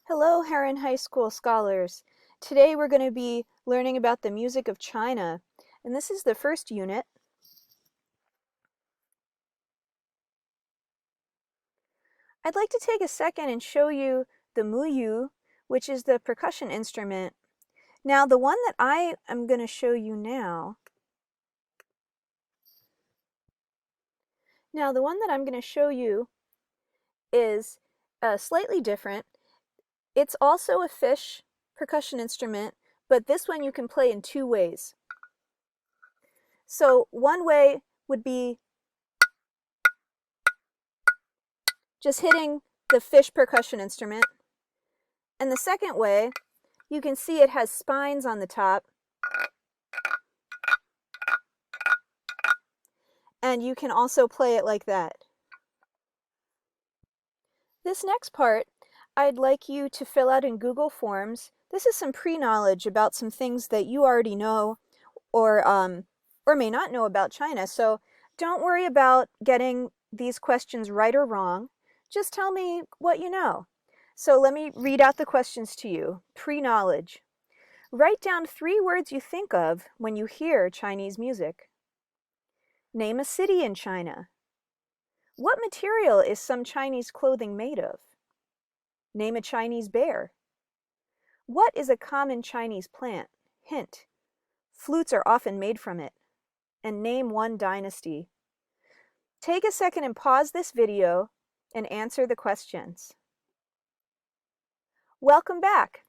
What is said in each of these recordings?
Hello, Heron High School scholars. Today we're going to be learning about the music of China, and this is the first unit. I'd like to take a second and show you the muyu, which is the percussion instrument. Now, the one that I am going to show you is slightly different. It's also a fish percussion instrument, but this one you can play in two ways. So one way would be just hitting the fish percussion instrument. And the second way, you can see it has spines on the top. And you can also play it like that. This next part, I'd like you to fill out in Google Forms. This is some pre-knowledge about some things that you already know or may not know about China. So don't worry about getting these questions right or wrong. Just tell me what you know. So let me read out the questions to you. Pre-knowledge. Write down 3 words you think of when you hear Chinese music. Name a city in China. What material is some Chinese clothing made of? Name a Chinese bear. What is a common Chinese plant? Hint: flutes are often made from it. And name one dynasty. Take a second and pause this video and answer the questions. Welcome back.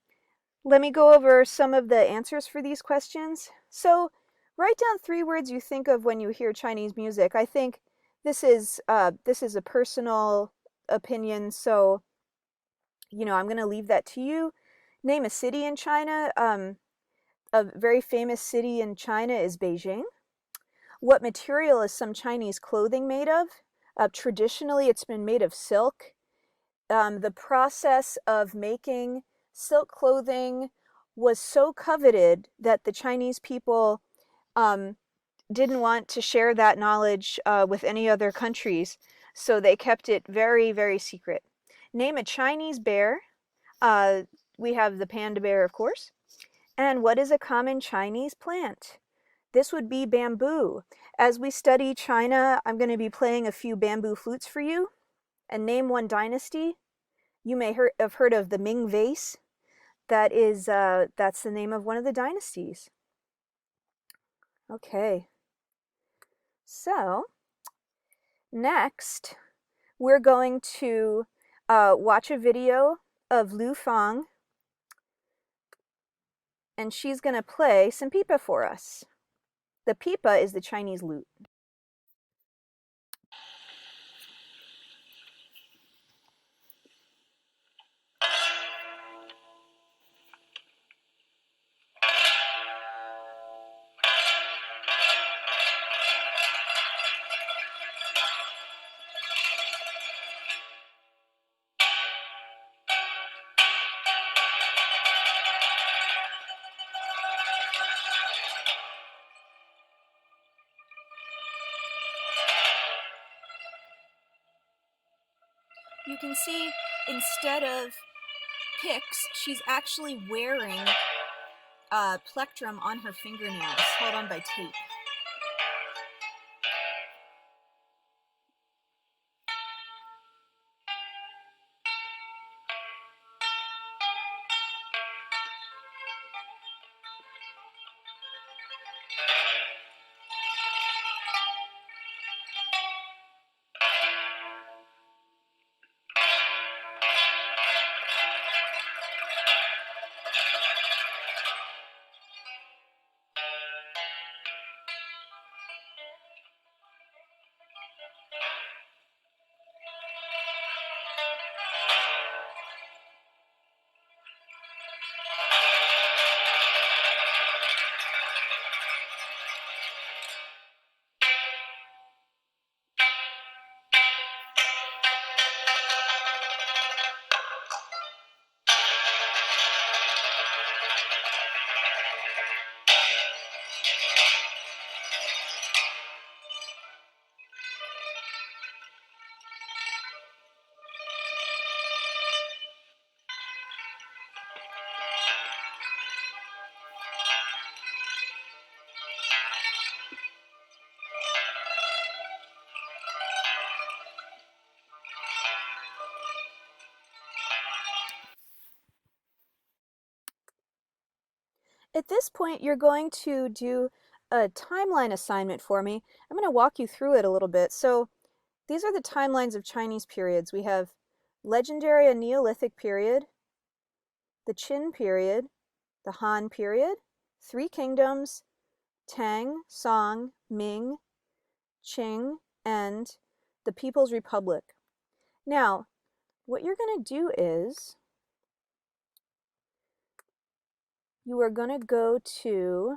Let me go over some of the answers for these questions. So, write down 3 words you think of when you hear Chinese music. I think this is a personal opinion, so I'm going to leave that to you. Name a city in China. A very famous city in China is Beijing. What material is some Chinese clothing made of? Traditionally, it's been made of silk. The process of making silk clothing was so coveted that the Chinese people didn't want to share that knowledge with any other countries, so they kept it very, very secret. Name a Chinese bear. We have the panda bear, of course. And what is a common Chinese plant? This would be bamboo. As we study China, I'm going to be playing a few bamboo flutes for you. And name one dynasty. You may have heard of the Ming vase. That's the name of one of the dynasties. Okay. So, next, we're going to watch a video of Lu Fang, and she's going to play some pipa for us. The pipa is the Chinese lute. You can see instead of picks, she's actually wearing plectrum on her fingernails, held on by tape. At this point, you're going to do a timeline assignment for me. I'm going to walk you through it a little bit. So these are the timelines of Chinese periods. We have legendary and Neolithic period, the Qin period, the Han period, Three Kingdoms, Tang, Song, Ming, Qing, and the People's Republic. Now, what you're going to do is you are going to go to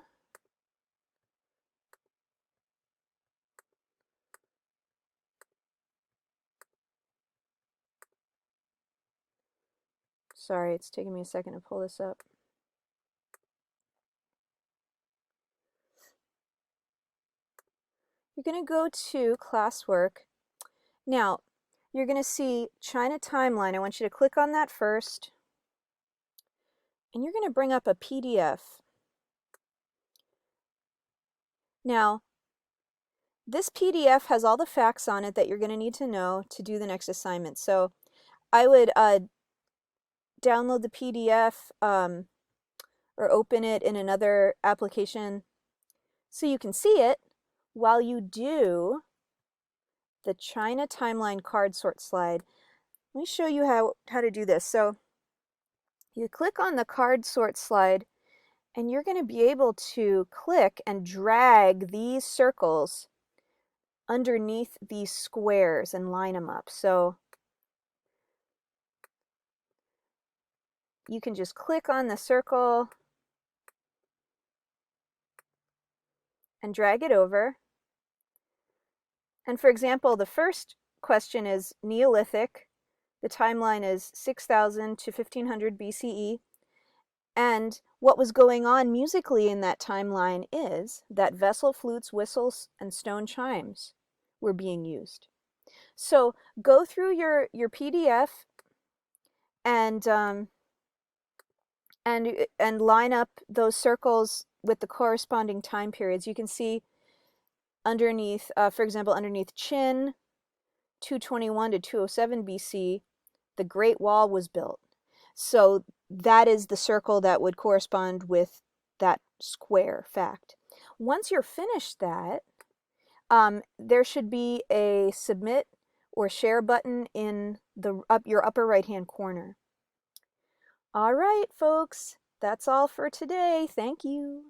sorry, it's taking me a second to pull this up. You're going to go to classwork. Now, you're going to see China Timeline. I want you to click on that first. And you're going to bring up a PDF. Now, this PDF has all the facts on it that you're going to need to know to do the next assignment. So I would download the PDF or open it in another application so you can see it while you do the China Timeline card sort slide. Let me show you how to do this. So you click on the card sort slide and you're going to be able to click and drag these circles underneath these squares and line them up. So you can just click on the circle and drag it over. And for example, the first question is Neolithic. The timeline is 6000 to 1500 BCE. And what was going on musically in that timeline is that vessel flutes, whistles, and stone chimes were being used. So go through your PDF and line up those circles with the corresponding time periods. You can see underneath, for example, underneath Qin, 221 to 207 BC, the Great Wall was built. So that is the circle that would correspond with that square fact. Once you're finished that, there should be a submit or share button in your upper right-hand corner. All right, folks, that's all for today. Thank you.